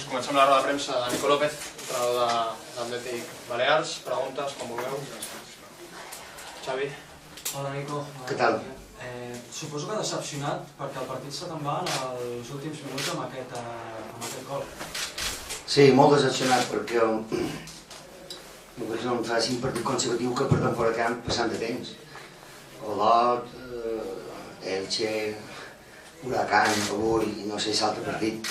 Comencem la roda de premsa de Nico López, entrenador de l'Atlètic Balears. Preguntes, com vulgueu. Xavi. Hola, Nico. Què tal? Suposo que decepcionat perquè el partit se te'n va en els últims minuts amb aquest gol. Sí, molt decepcionat perquè només no em fa 5 partits consecutius que perdem fora de camp passant de temps. Olot, Elche, Huracán, avui, no sé, l'altre partit.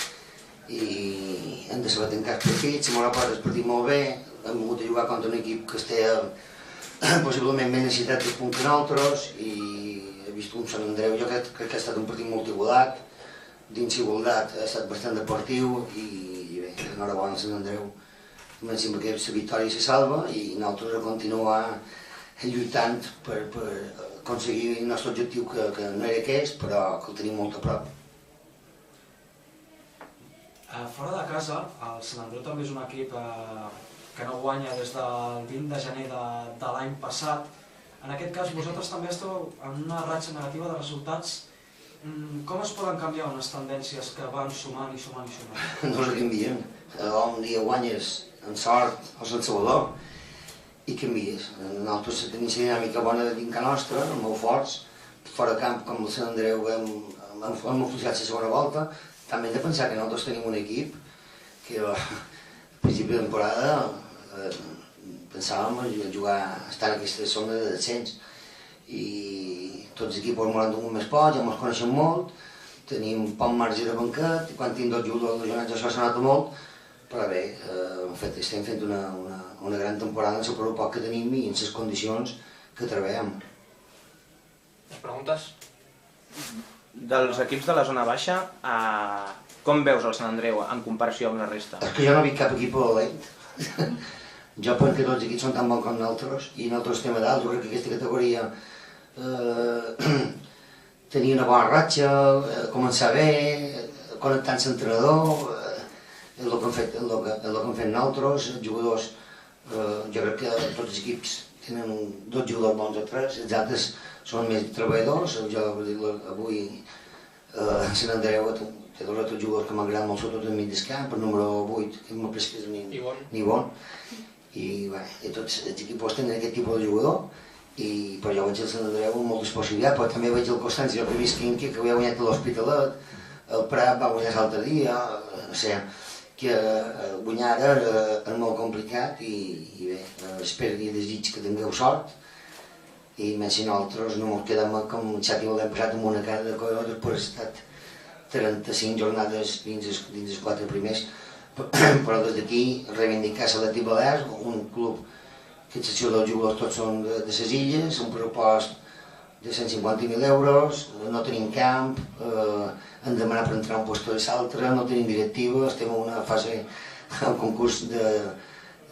I hem de saber tancar els partits, hem acabat el partit molt bé, hem hagut de jugar contra un equip que té possiblement més necessitat de punt que nosaltres i he vist un Sant Andreu. Jo crec que ha estat un partit molt igualat, dins igualtat ha estat bastant deportiu i bé, enhorabona al Sant Andreu. Comencem perquè la victòria se salva i nosaltres a continuar lluitant per aconseguir el nostre objectiu que no era aquest, però que el tenim molt a prop. Fora de casa, el Sant Andreu també és un equip que no guanya des del 20 de gener de l'any passat. En aquest cas, vosaltres també esteu en una ratxa negativa de resultats. Com es poden canviar unes tendències que van sumant i sumant i sumant? No se canvien. Un dia guanyes amb sort o sense valor i canvies. Nosaltres tenim la dinàmica bona de dintre nostra, molt forts. Fora de camp, com el Sant Andreu, hem ofuscat la segona volta. També hem de pensar que nosaltres tenim un equip que al principi de temporada pensàvem en jugar, estar en aquesta zona de descens. I tots els equips ens un més poc, ja ens coneixem molt, tenim poc marge de banquet, i quan tinc 2 jugadors lesionats això s'ha nota molt, però bé, estem fent una gran temporada en el prou poc que tenim i en les condicions que treballem. Preguntes? Dels equips de la zona baixa, com veus el Sant Andreu en comparació amb la resta? És que jo no veig cap equip dolent. Jo penso que tots els equips són tan bons com nosaltres i nosaltres estem a dalt. Jo crec que aquesta categoria tenia una bona ratxa, començar bé, connectant l'entrenador, és el que hem fet nosaltres, els jugadors. Jo crec que tots els equips tenen 2 jugadors bons o 3, els altres són més treballadors. Jo avui Sant Andreu té 2 altres jugadors que m'agraden molt, sobretot en mig del camp, el número 8, que m'ha pres que és Nibon. I tots els equips tenen aquest tipus de jugador, però jo veig el Sant Andreu amb moltes possibilitats, però també veig el Constància, el Previs Quinqui, que havia guanyat l'Hospitalet, el Prat va guanyar l'altre dia, no sé, que guanyar ara és molt complicat i bé, espero i desig que tingueu sort i més si nosaltres no ens quedem com el Xavi l'hem passat amb una cara de colló després d'estat 35 jornades dins els 4 primers, però des d'aquí reivindicar l'Atlètic Balears, un club que l'excepció dels jugadors tots són de les illes, un pressupost de 150.000 euros, no tenim camp, hem demanat per entrar un lloc de l'altre, no tenim directiva, estem en una fase, un concurs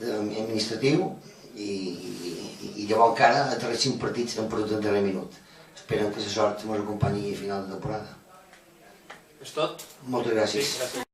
administratiu i llavors encara a 5 partits hem perdut en darrer minut. Esperem que la sort ens acompanyi a final de temporada. És tot? Moltes gràcies.